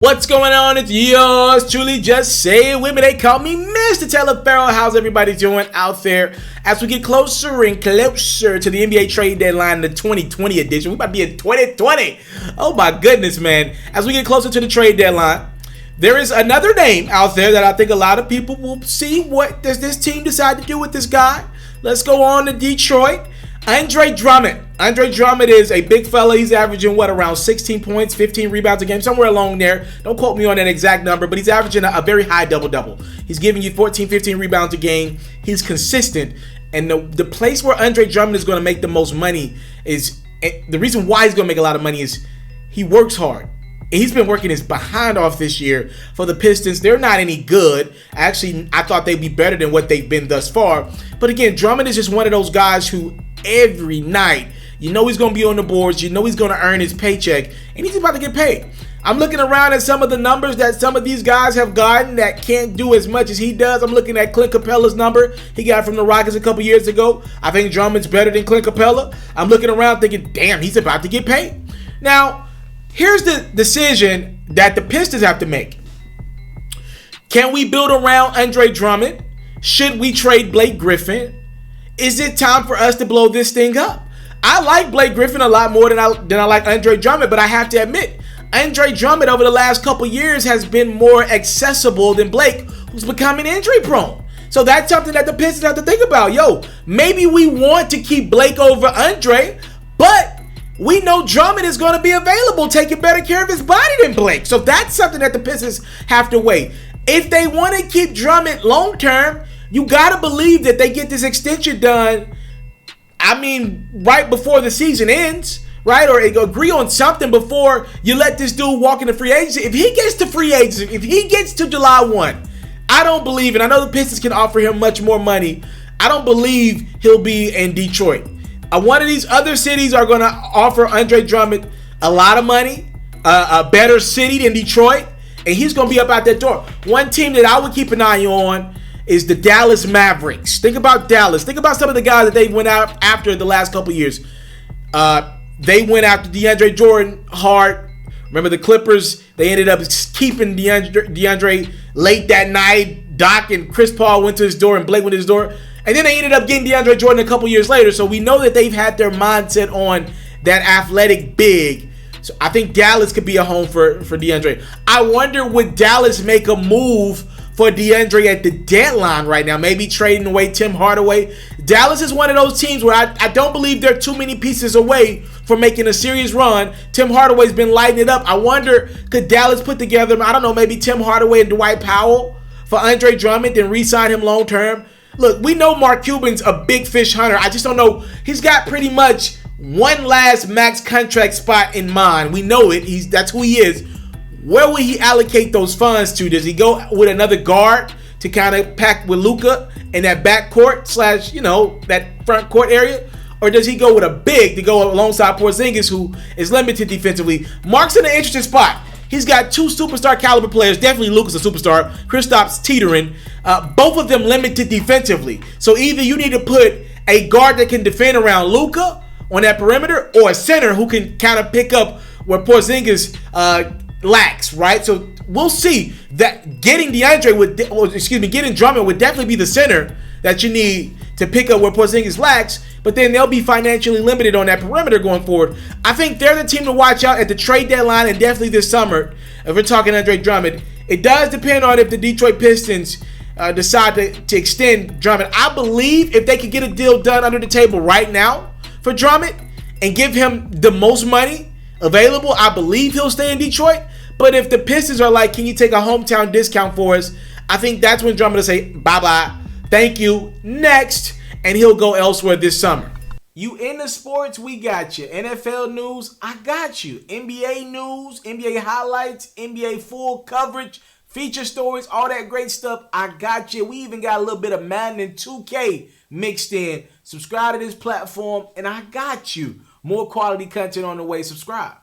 What's going on? It's yours truly. Just say it with me. They call me Mr.Taliaferro. How's everybody doing out there? As we get closer and closer to the NBA trade deadline, the 2020 edition. We about to be in 2020. Oh my goodness, man. As we get closer to the trade deadline, there is another name out there that I think a lot of people will see. What does this team decide to do with this guy? Let's go on to Detroit. Andre Drummond. Andre Drummond is a big fella. He's averaging, around 16 points, 15 rebounds a game, somewhere along there. Don't quote me on that exact number, but he's averaging a very high double-double. He's giving you 14, 15 rebounds a game. He's consistent. And the place where Andre Drummond is going to make the most money is, the reason why he's going to make a lot of money is he works hard. And he's been working his behind off this year for the Pistons. They're not any good. Actually, I thought they'd be better than what they've been thus far. But again, Drummond is just one of those guys who every night, you know he's going to be on the boards. You know he's going to earn his paycheck. And he's about to get paid. I'm looking around at some of the numbers that some of these guys have gotten that can't do as much as he does. I'm looking at Clint Capella's number he got from the Rockets a couple years ago. I think Drummond's better than Clint Capella. I'm looking around thinking, damn, he's about to get paid. Now, here's the decision that the Pistons have to make. Can we build around Andre Drummond? Should we trade Blake Griffin? Is it time for us to blow this thing up? I like Blake Griffin a lot more than I like Andre Drummond, but I have to admit, Andre Drummond over the last couple years has been more accessible than Blake, who's becoming injury prone. So that's something that the Pistons have to think about. Yo, maybe we want to keep Blake over Andre, but we know Drummond is going to be available, taking better care of his body than Blake. So that's something that the Pistons have to weigh. If they want to keep Drummond long term, you got to believe that they get this extension done, right before the season ends, right? Or agree on something before you let this dude walk into free agency. If he gets to free agency, if he gets to July 1, I don't believe, and I know the Pistons can offer him much more money, I don't believe he'll be in Detroit. One of these other cities are going to offer Andre Drummond a lot of money, a better city than Detroit, and he's going to be up out that door. One team that I would keep an eye on is the Dallas Mavericks. Think about Dallas. Think about some of the guys that they went out after the last couple of years. They went after DeAndre Jordan hard. Remember the Clippers? They ended up keeping DeAndre late that night. Doc and Chris Paul went to his door and Blake went to his door. And then they ended up getting DeAndre Jordan a couple years later. So we know that they've had their mindset on that athletic big. So I think Dallas could be a home for DeAndre. I wonder, would Dallas make a move for DeAndre at the deadline right now? Maybe trading away Tim Hardaway. Dallas is one of those teams where I don't believe they're too many pieces away from making a serious run. Tim Hardaway's been lighting it up. I wonder, could Dallas put together, I don't know, maybe Tim Hardaway and Dwight Powell for Andre Drummond and re-sign him long term? Look, we know Mark Cuban's a big fish hunter. I just don't know. He's got pretty much one last max contract spot in mind. We know it. That's who he is. Where will he allocate those funds to? Does he go with another guard to kind of pack with Luka in that backcourt / that front court area? Or does he go with a big to go alongside Porzingis, who is limited defensively? Mark's in an interesting spot. He's got two superstar caliber players. Definitely Luka's a superstar. Kristaps teetering. Both of them limited defensively. So either you need to put a guard that can defend around Luka on that perimeter, or a center who can kind of pick up where Porzingis lacks, right? So we'll see. That getting getting Drummond would definitely be the center that you need to pick up where Porzingis lacks, but then they'll be financially limited on that perimeter going forward. I think they're the team to watch out at the trade deadline, and definitely this summer if we're talking Andre Drummond. It does depend on if the Detroit Pistons decide to extend Drummond. I believe if they could get a deal done under the table right now for Drummond and give him the most money available, I believe he'll stay in Detroit. But if the Pistons are like, can you take a hometown discount for us? I think that's when Drummond will say, bye-bye, thank you, next, and he'll go elsewhere this summer. You into sports, we got you. NFL news, I got you. NBA news, NBA highlights, NBA full coverage, feature stories, all that great stuff, I got you. We even got a little bit of Madden and 2K mixed in. Subscribe to this platform, and I got you. More quality content on the way. Subscribe.